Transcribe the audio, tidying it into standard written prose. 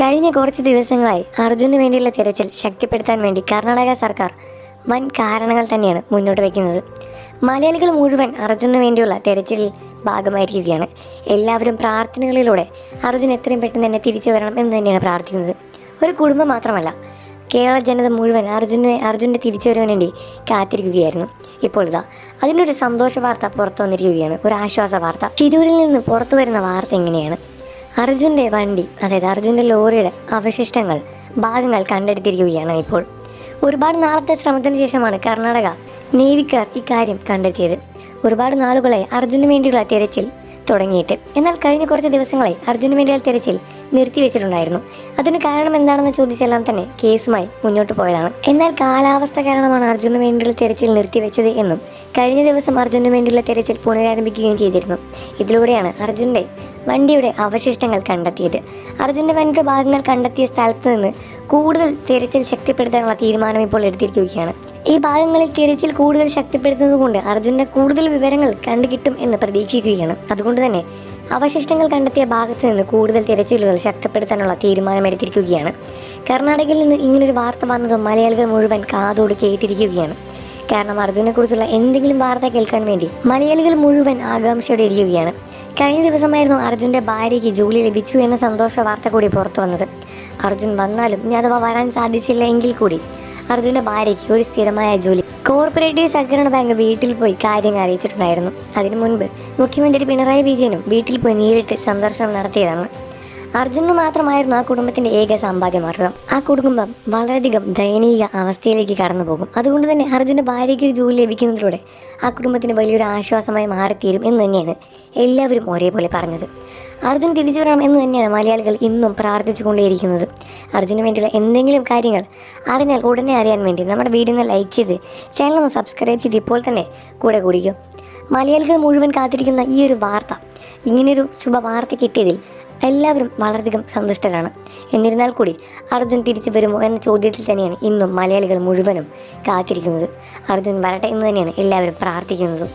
കഴിഞ്ഞ കുറച്ച് ദിവസങ്ങളായി അർജുന് വേണ്ടിയുള്ള തിരച്ചിൽ ശക്തിപ്പെടുത്താൻ വേണ്ടി കർണാടക സർക്കാർ വൻ കാരണങ്ങൾ തന്നെയാണ് മുന്നോട്ട് വയ്ക്കുന്നത്. മലയാളികൾ മുഴുവൻ അർജുനു വേണ്ടിയുള്ള തിരച്ചിലിൽ ഭാഗമായിരിക്കുകയാണ്. എല്ലാവരും പ്രാർത്ഥനകളിലൂടെ അർജുൻ എത്രയും പെട്ടെന്ന് തന്നെ തിരിച്ചു വരണം എന്ന് തന്നെയാണ് പ്രാർത്ഥിക്കുന്നത്. ഒരു കുടുംബം മാത്രമല്ല, കേരള ജനത മുഴുവൻ അർജുൻ്റെ തിരിച്ചുവരാൻ വേണ്ടി കാത്തിരിക്കുകയായിരുന്നു. ഇപ്പോൾ ഇതാ അതിനൊരു സന്തോഷ വാർത്ത പുറത്തു വന്നിരിക്കുകയാണ്, ഒരു ആശ്വാസ വാർത്ത. തിരൂരിൽ നിന്ന് പുറത്തു വരുന്ന വാർത്ത എങ്ങനെയാണ്? അർജുൻ്റെ വണ്ടി, അതായത് അർജുൻ്റെ ലോറിയുടെ അവശിഷ്ടങ്ങൾ, ഭാഗങ്ങൾ കണ്ടെടുത്തിരിക്കുകയാണ്. ഇപ്പോൾ ഒരുപാട് നാളത്തെ ശ്രമത്തിന് ശേഷമാണ് കർണാടക നേവിക്കാർ ഇക്കാര്യം കണ്ടെത്തിയത്. ഒരുപാട് നാളുകളായി അർജുന് വേണ്ടിയുള്ള തിരച്ചിൽ തുടങ്ങിയിട്ട്. എന്നാൽ കഴിഞ്ഞ കുറച്ച് ദിവസങ്ങളായി അർജുന് വേണ്ടിയുള്ള തിരച്ചിൽ നിർത്തിവെച്ചിട്ടുണ്ടായിരുന്നു. അതിന് കാരണം എന്താണെന്ന് ചോദിച്ചെല്ലാം തന്നെ കേസുമായി മുന്നോട്ട് പോയതാണ്. എന്നാൽ കാലാവസ്ഥ കാരണമാണ് അർജുന് വേണ്ടിയുള്ള തിരച്ചിൽ നിർത്തിവെച്ചത് എന്നും കഴിഞ്ഞ ദിവസം അർജുന് വേണ്ടിയുള്ള തിരച്ചിൽ പുനരാരംഭിക്കുകയും ചെയ്തിരുന്നു. ഇതിലൂടെയാണ് അർജുൻ്റെ വണ്ടിയുടെ അവശിഷ്ടങ്ങൾ കണ്ടെത്തിയത്. അർജുൻ്റെ വണ്ടിയുടെ ഭാഗങ്ങൾ കണ്ടെത്തിയ സ്ഥലത്ത് നിന്ന് കൂടുതൽ തിരച്ചിൽ ശക്തിപ്പെടുത്താനുള്ള തീരുമാനം ഇപ്പോൾ എടുത്തിരിക്കുകയാണ്. ഈ ഭാഗങ്ങളിൽ തിരച്ചിൽ കൂടുതൽ ശക്തിപ്പെടുത്തുന്നത് കൊണ്ട് അർജുൻ്റെ കൂടുതൽ വിവരങ്ങൾ കണ്ടുകിട്ടും എന്ന് പ്രതീക്ഷിക്കുകയാണ്. അതുകൊണ്ട് തന്നെ അവശിഷ്ടങ്ങൾ കണ്ടെത്തിയ ഭാഗത്ത് നിന്ന് കൂടുതൽ തിരച്ചിലുകൾ ശക്തിപ്പെടുത്താനുള്ള തീരുമാനമെടുത്തിരിക്കുകയാണ്. കർണാടകയിൽ നിന്ന് ഇങ്ങനൊരു വാർത്ത വന്നതും മലയാളികൾ മുഴുവൻ കാതോട് കേട്ടിരിക്കുകയാണ്. കാരണം അർജുനെക്കുറിച്ചുള്ള എന്തെങ്കിലും വാർത്ത കേൾക്കാൻ വേണ്ടി മലയാളികൾ മുഴുവൻ ആകാംക്ഷയോടെ ഇരിക്കുകയാണ്. കഴിഞ്ഞ ദിവസമായിരുന്നു അർജുൻ്റെ ഭാര്യയ്ക്ക് ജോലി ലഭിച്ചു എന്ന സന്തോഷ വാർത്ത കൂടി പുറത്തു വന്നത്. അർജുൻ വന്നാലും ഇനി അഥവാ വരാൻ സാധിച്ചില്ല എങ്കിൽ കൂടി അർജുൻ്റെ ഭാര്യയ്ക്ക് ഒരു സ്ഥിരമായ ജോലി കോർപ്പറേറ്റീവ് സഹകരണ ബാങ്ക് വീട്ടിൽ പോയി കാര്യങ്ങൾ അറിയിച്ചിട്ടുണ്ടായിരുന്നു. അതിനു മുൻപ് മുഖ്യമന്ത്രി പിണറായി വിജയനും വീട്ടിൽ പോയി നേരിട്ട് സന്ദർശനം നടത്തിയതാണ്. അർജുനു മാത്രമായിരുന്നു ആ കുടുംബത്തിൻ്റെ ഏക സമ്പാദ്യമാർഗം. ആ കുടുംബം വളരെയധികം ദയനീയ അവസ്ഥയിലേക്ക് കടന്നു പോകും. അതുകൊണ്ട് തന്നെ അർജുൻ്റെ ഭാര്യയ്ക്ക് ഒരു ജോലി ലഭിക്കുന്നതിലൂടെ ആ കുടുംബത്തിന് വലിയൊരു ആശ്വാസമായി മാറിത്തീരും എന്ന് തന്നെയാണ് എല്ലാവരും ഒരേപോലെ പറഞ്ഞത്. അർജുൻ തിരിച്ചു വരണം എന്ന് തന്നെയാണ് മലയാളികൾ ഇന്നും പ്രാർത്ഥിച്ചു കൊണ്ടേയിരിക്കുന്നത്. അർജുന് വേണ്ടിയുള്ള എന്തെങ്കിലും കാര്യങ്ങൾ അറിഞ്ഞാൽ ഉടനെ അറിയാൻ വേണ്ടി നമ്മുടെ വീഡിയോ ഒന്ന് ലൈക്ക് ചെയ്ത് ചാനൽ ഒന്ന് സബ്സ്ക്രൈബ് ചെയ്ത് ഇപ്പോൾ തന്നെ കൂടെ കൂടിക്കും. മലയാളികൾ മുഴുവൻ കാത്തിരിക്കുന്ന ഈ ഒരു വാർത്ത, ഇങ്ങനെയൊരു ശുഭവാർത്ത കിട്ടിയതിൽ എല്ലാവരും വളരെയധികം സന്തുഷ്ടരാണ്. എന്നിരുന്നാൽ കൂടി അർജുൻ തിരിച്ചു വരുമോ എന്ന ചോദ്യത്തിൽ തന്നെയാണ് ഇന്നും മലയാളികൾ മുഴുവനും കാത്തിരിക്കുന്നത്. അർജുൻ വരട്ടെ എന്ന് തന്നെയാണ് എല്ലാവരും പ്രാർത്ഥിക്കുന്നതും.